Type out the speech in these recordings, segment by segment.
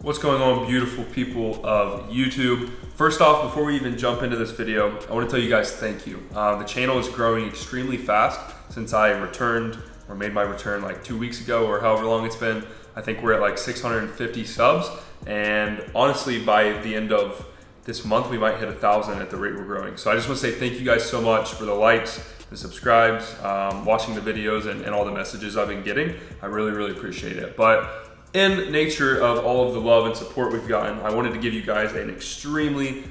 What's going on, beautiful people of YouTube? First off, before we even jump into this video, I want to tell you guys thank you. The channel is growing extremely fast since I returned or made my return like 2 weeks ago or however long it's been. I think we're at like 650 subs, and honestly by the end of this month we might hit 1,000 at the rate we're growing. So I just want to say thank you guys so much for the likes, the subscribes, watching the videos, and all the messages I've been getting. I really appreciate it. But in nature of all of the love and support we've gotten, I wanted to give you guys an extremely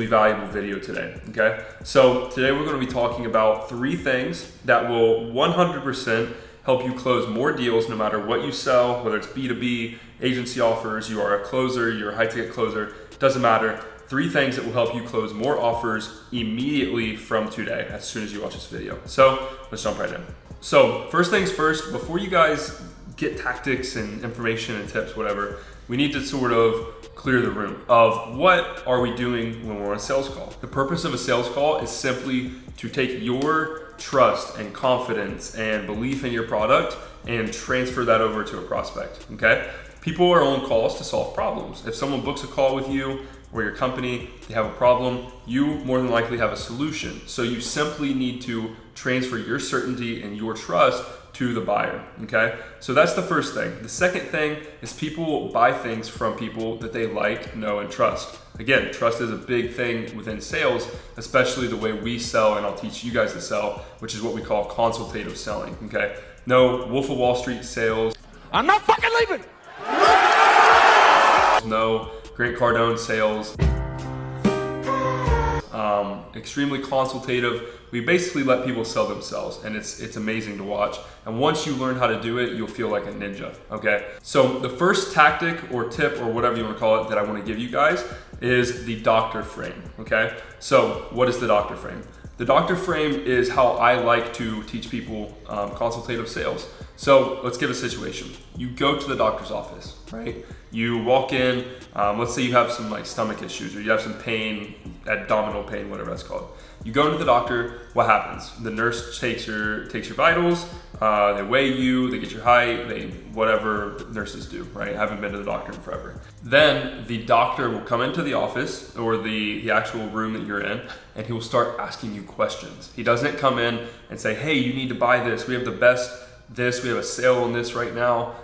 valuable video today, okay? So today we're gonna be talking about 3 things that will 100% help you close more deals no matter what you sell, whether it's B2B, agency offers, you are a closer, you're a high ticket closer, doesn't matter. 3 things that will help you close more offers immediately from today as soon as you watch this video. So let's jump right in. So first things first, before you guys get tactics and information and tips, whatever, we need to sort of clear the room of what are we doing when we're on a sales call. The purpose of a sales call is simply to take your trust and confidence and belief in your product and transfer that over to a prospect, okay? People are on calls to solve problems. If someone books a call with you or your company, they have a problem, you more than likely have a solution. So you simply need to transfer your certainty and your trust to the buyer, okay? So that's the first thing. The second thing is people buy things from people that they like, know, and trust. Again, trust is a big thing within sales, especially the way we sell, and I'll teach you guys to sell, which is what we call consultative selling, okay? No Wolf of Wall Street sales. I'm not fucking leaving! No Grant Cardone sales. Extremely consultative. We basically let people sell themselves, and it's amazing to watch. And once you learn how to do it, you'll feel like a ninja, okay? So the first tactic or tip or whatever you want to call it that I want to give you guys is the doctor frame, okay? So what is the doctor frame? The doctor frame is how I like to teach people consultative sales. So let's give a situation. You go to the doctor's office, right? You walk in, let's say you have some like stomach issues or you have some pain, abdominal pain, whatever that's called. You go into the doctor, what happens? The nurse takes your vitals, they weigh you, they get your height, whatever nurses do, right? I haven't been to the doctor in forever. Then the doctor will come into the office or the actual room that you're in, and he will start asking you questions. He doesn't come in and say, hey, you need to buy this. We have the best this, we have a sale on this right now.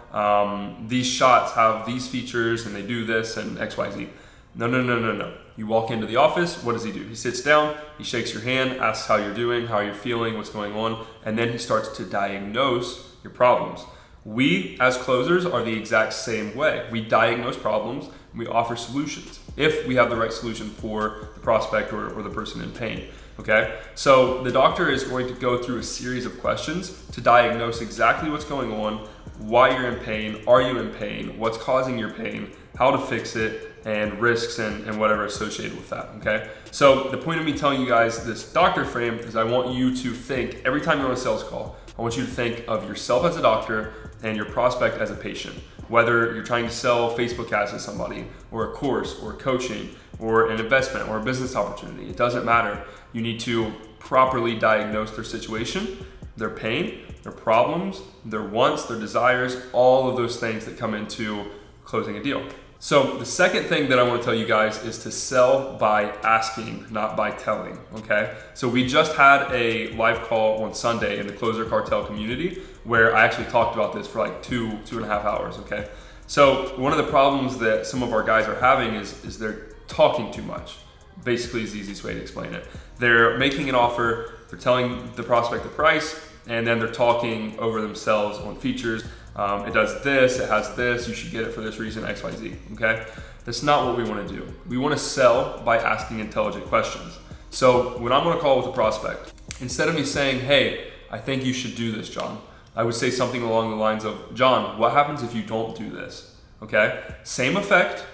These shots have these features and they do this and XYZ. No. You walk into the office, what does he do? He sits down, he shakes your hand, asks how you're doing, how you're feeling, what's going on, and then he starts to diagnose your problems. We, as closers, are the exact same way. We diagnose problems, and we offer solutions if we have the right solution for the prospect or the person in pain, okay? So the doctor is going to go through a series of questions to diagnose exactly what's going on, why you're in pain, are you in pain, what's causing your pain, how to fix it, and risks and whatever associated with that, okay? So the point of me telling you guys this doctor frame is I want you to think, every time you're on a sales call, I want you to think of yourself as a doctor and your prospect as a patient. Whether you're trying to sell Facebook ads to somebody, or a course, or coaching, or an investment, or a business opportunity, it doesn't matter. You need to properly diagnose their situation, their pain, their problems, their wants, their desires, all of those things that come into closing a deal. So the second thing that I want to tell you guys is to sell by asking, not by telling, okay? So we just had a live call on Sunday in the Closer Cartel community where I actually talked about this for like two and a half hours, okay? So one of the problems that some of our guys are having is they're talking too much. Basically is the easiest way to explain it. They're making an offer, they're telling the prospect the price, and then they're talking over themselves on features. It does this, it has this, you should get it for this reason, XYZ, okay? That's not what we want to do. We want to sell by asking intelligent questions. So when I'm on a call with a prospect, instead of me saying, hey, I think you should do this, John, I would say something along the lines of, John, what happens if you don't do this, okay? Same effect,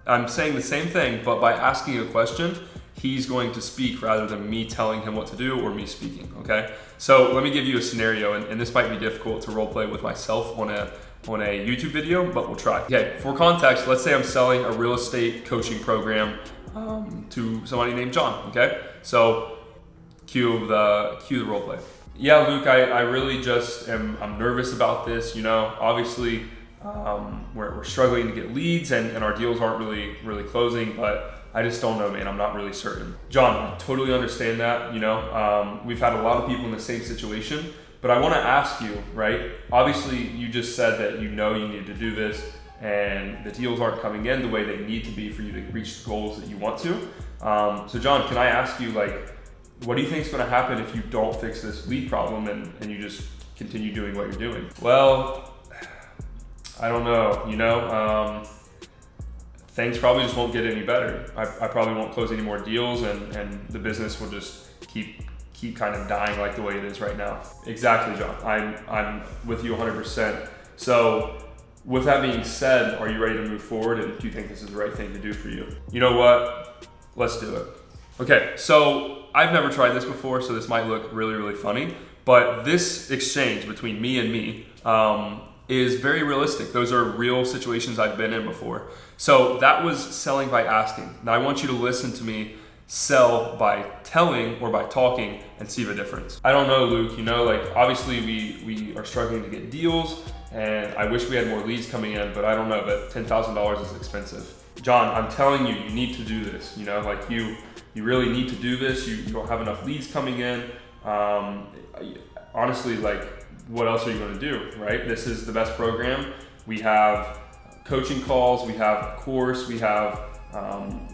I'm saying the same thing, but by asking a question, he's going to speak rather than me telling him what to do or me speaking, okay? So let me give you a scenario, and this might be difficult to role play with myself on a YouTube video, but we'll try. Okay, for context, let's say I'm selling a real estate coaching program to somebody named John, okay? So cue the role play. Yeah, Luke, I really just I'm nervous about this, you know, obviously we're struggling to get leads and our deals aren't really closing, but I just don't know, man. I'm not really certain. John, I totally understand that. We've had a lot of people in the same situation, but I want to ask you, right? Obviously, you just said that you need to do this, and the deals aren't coming in the way they need to be for you to reach the goals that you want to. So, John, can I ask you, what do you think is going to happen if you don't fix this lead problem and you just continue doing what you're doing? Well, I don't know. Things probably just won't get any better. I probably won't close any more deals, and the business will just keep kind of dying like the way it is right now. Exactly, John. I'm with you 100%. So with that being said, are you ready to move forward, and do you think this is the right thing to do for you? You know what? Let's do it. Okay, so I've never tried this before, so this might look really funny, but this exchange between me and me is very realistic. Those are real situations I've been in before. So that was selling by asking. Now I want you to listen to me sell by telling or by talking and see the difference. I don't know, Luke, obviously we are struggling to get deals, and I wish we had more leads coming in, but I don't know, but $10,000 is expensive. John, I'm telling you, you need to do this. You really need to do this. You don't have enough leads coming in. Honestly, what else are you going to do, right? This is the best program. We have coaching calls, we have a course, we have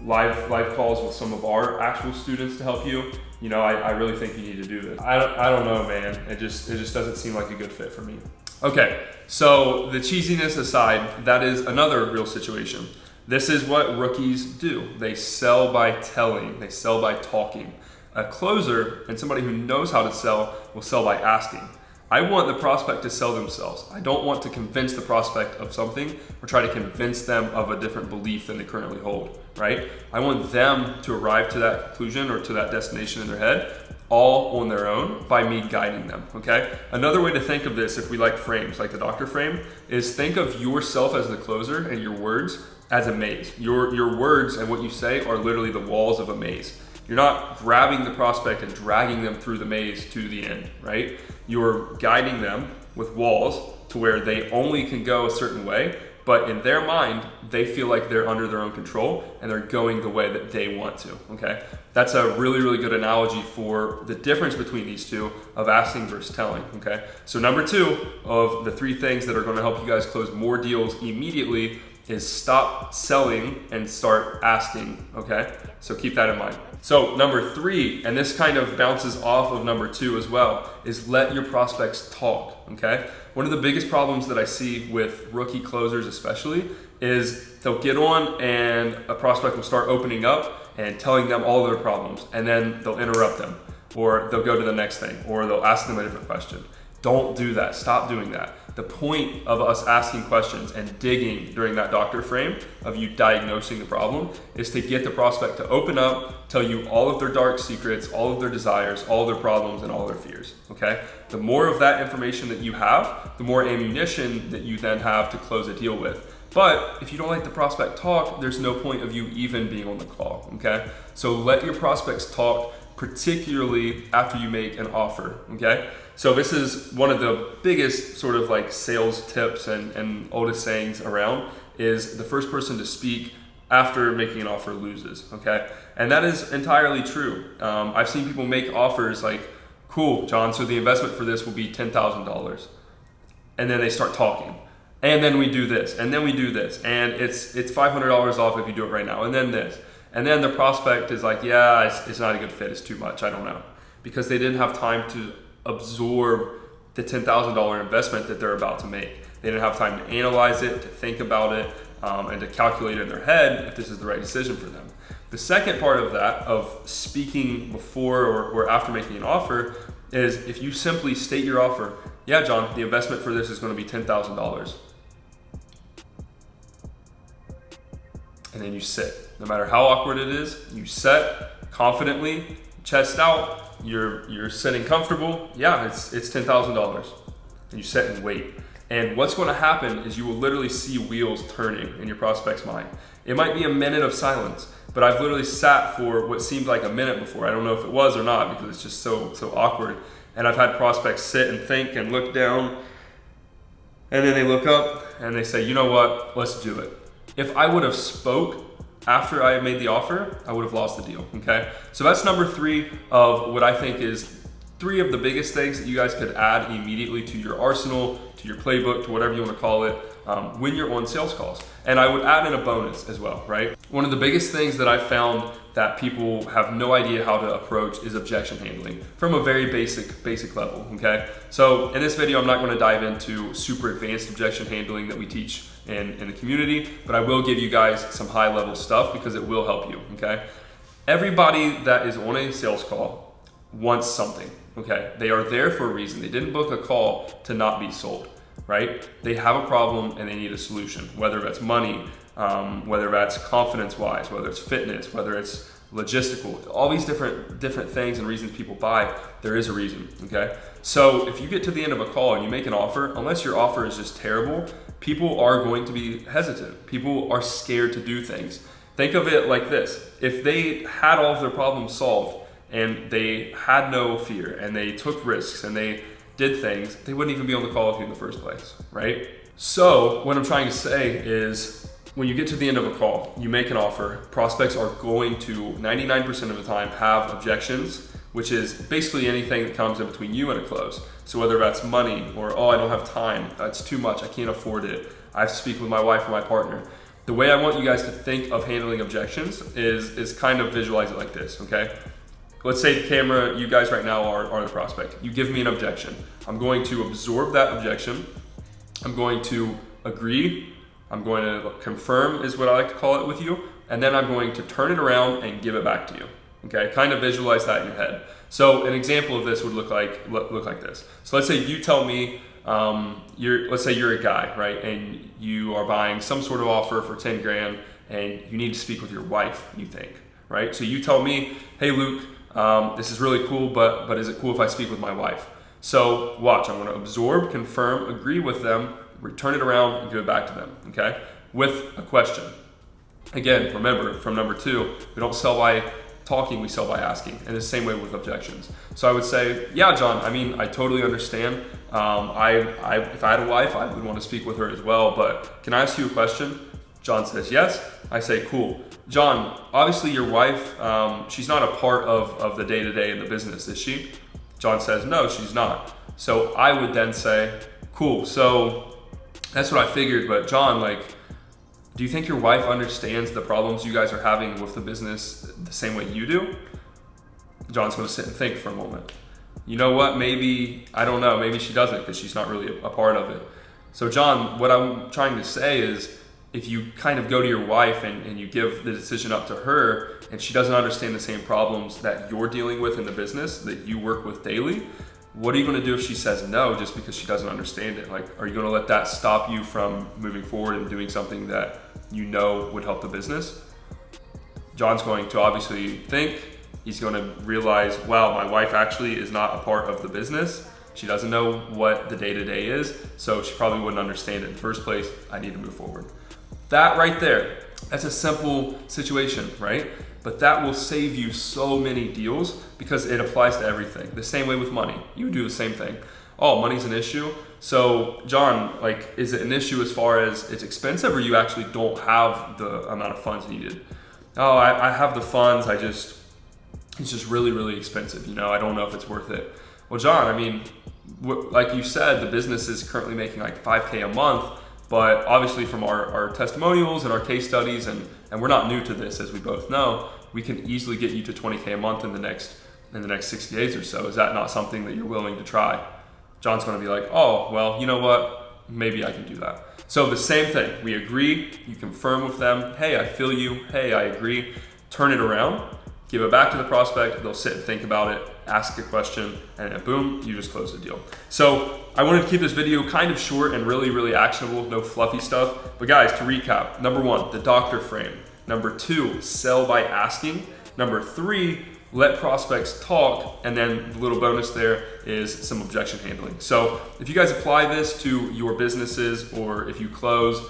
live calls with some of our actual students to help you. I really think you need to do this. I don't know, man. It just doesn't seem like a good fit for me. Okay, so the cheesiness aside, that is another real situation. This is what rookies do. They sell by telling, they sell by talking. A closer and somebody who knows how to sell will sell by asking. I want the prospect to sell themselves. I don't want to convince the prospect of something or try to convince them of a different belief than they currently hold, right? I want them to arrive to that conclusion or to that destination in their head all on their own by me guiding them, okay? Another way to think of this, if we like frames, like the doctor frame, is think of yourself as the closer and your words as a maze. Your words and what you say are literally the walls of a maze. You're not grabbing the prospect and dragging them through the maze to the end, right? You're guiding them with walls to where they only can go a certain way, but in their mind, they feel like they're under their own control and they're going the way that they want to, okay? That's a really good analogy for the difference between these two of asking versus telling, okay? So number 2 of the 3 things that are gonna help you guys close more deals immediately is stop selling and start asking, okay? So keep that in mind. So number 3, and this kind of bounces off of number 2 as well, is let your prospects talk, okay? One of the biggest problems that I see with rookie closers especially is they'll get on and a prospect will start opening up and telling them all their problems, and then they'll interrupt them, or they'll go to the next thing, or they'll ask them a different question. Don't do that. Stop doing that. The point of us asking questions and digging during that doctor frame of you diagnosing the problem is to get the prospect to open up, tell you all of their dark secrets, all of their desires, all their problems, and all their fears, okay? The more of that information that you have, the more ammunition that you then have to close a deal with. But if you don't let the prospect talk, there's no point of you even being on the call, okay? So let your prospects talk, particularly after you make an offer, okay? So this is one of the biggest sort of like sales tips and oldest sayings around is the first person to speak after making an offer loses, okay? And that is entirely true. I've seen people make offers like, cool, John, so the investment for this will be $10,000. And then they start talking. And then we do this, and then we do this, and it's $500 off if you do it right now, and then this. And then the prospect is like, yeah, it's not a good fit, it's too much, I don't know. Because they didn't have time to absorb the $10,000 investment that they're about to make. They didn't have time to analyze it, to think about it, and to calculate in their head if this is the right decision for them. The second part of that, of speaking before or after making an offer, is if you simply state your offer, yeah, John, the investment for this is going to be $10,000. And then you sit. No matter how awkward it is, you sit confidently, chest out, you're sitting comfortable. Yeah, it's $10,000. And you sit and wait. And what's going to happen is you will literally see wheels turning in your prospect's mind. It might be a minute of silence, but I've literally sat for what seemed like a minute before. I don't know if it was or not because it's just so awkward. And I've had prospects sit and think and look down, and then they look up and they say, you know what, let's do it. If I would have spoke after I made the offer, I would have lost the deal, okay? So that's number 3 of what I think is 3 of the biggest things that you guys could add immediately to your arsenal, to your playbook, to whatever you want to call it, when you're on sales calls. And I would add in a bonus as well, right? One of the biggest things that I found that people have no idea how to approach is objection handling from a very basic level, okay? So in this video, I'm not going to dive into super advanced objection handling that we teach in the community, but I will give you guys some high level stuff because it will help you, okay? Everybody that is on a sales call wants something, okay? They are there for a reason. They didn't book a call to not be sold, right? They have a problem and they need a solution, whether that's money, whether that's confidence-wise, whether it's fitness, whether it's logistical, all these different things and reasons people buy, there is a reason, okay? So if you get to the end of a call and you make an offer, unless your offer is just terrible, people are going to be hesitant. People are scared to do things. Think of it like this. If they had all of their problems solved and they had no fear and they took risks and they did things, they wouldn't even be on the call with you in the first place, right? So what I'm trying to say is when you get to the end of a call, you make an offer, prospects are going to 99% of the time have objections, which is basically anything that comes in between you and a close. So whether that's money or, oh, I don't have time, that's too much, I can't afford it, I have to speak with my wife or my partner. The way I want you guys to think of handling objections is kind of visualize it like this, okay? Let's say the camera, you guys right now are the prospect. You give me an objection. I'm going to absorb that objection. I'm going to agree. I'm going to confirm is what I like to call it with you. And then I'm going to turn it around and give it back to you. Okay, kind of visualize that in your head. So an example of this would look like this. So let's say you tell me, let's say you're a guy, right? And you are buying some sort of offer for 10 grand and you need to speak with your wife, you think, right? So you tell me, hey Luke, this is really cool, but is it cool if I speak with my wife? So watch, I'm gonna absorb, confirm, agree with them, return it around and give it back to them, okay? With a question. Again, remember from number 2, we don't sell by talking, we sell by asking. And the same way with objections. So I would say, yeah, John, I mean, I totally understand. If I had a wife, I would want to speak with her as well, but can I ask you a question? John says yes. I say, cool. John, obviously your wife, she's not a part of the day-to-day in the business, is she? John says, no, she's not. So I would then say, cool, so that's what I figured, but John, do you think your wife understands the problems you guys are having with the business the same way you do? John's gonna sit and think for a moment. You know what, maybe, I don't know, maybe she doesn't because she's not really a part of it. So John, what I'm trying to say is, if you kind of go to your wife and you give the decision up to her and she doesn't understand the same problems that you're dealing with in the business that you work with daily, what are you going to do if she says no just because she doesn't understand it? Are you going to let that stop you from moving forward and doing something that you know would help the business? John's going to obviously think, he's going to realize, wow, my wife actually is not a part of the business. She doesn't know what the day-to-day is, so she probably wouldn't understand it in the first place. I need to move forward. That right there, that's a simple situation, right? But that will save you so many deals because it applies to everything. The same way with money. You do the same thing. Oh, money's an issue. So John, is it an issue as far as it's expensive or you actually don't have the amount of funds needed? Oh, I have the funds, it's just really, really expensive. I don't know if it's worth it. Well, John, I mean, like you said, the business is currently making $5K a month. But obviously from our testimonials and our case studies, and we're not new to this, as we both know, we can easily get you to 20K a month in the next 60 days or so. Is that not something that you're willing to try? John's going to be like, oh, well, you know what? Maybe I can do that. So the same thing. We agree. You confirm with them. Hey, I feel you. Hey, I agree. Turn it around. Give it back to the prospect. They'll sit and think about it, ask a question, and then boom, you just close the deal. So I wanted to keep this video kind of short and really, really actionable, no fluffy stuff. But guys, to recap, number 1, the doctor frame. Number 2, sell by asking. Number 3, let prospects talk. And then the little bonus there is some objection handling. So if you guys apply this to your businesses, or if you close,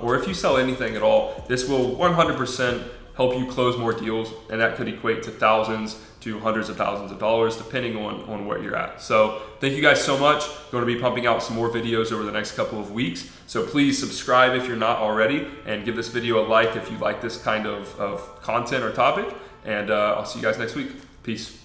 or if you sell anything at all, this will 100% help you close more deals, and that could equate to thousands to hundreds of thousands of dollars depending on where you're at. So thank you guys so much. Going to be pumping out some more videos over the next couple of weeks. So please subscribe if you're not already, and give this video a like if you like this kind of content or topic. And I'll see you guys next week. Peace.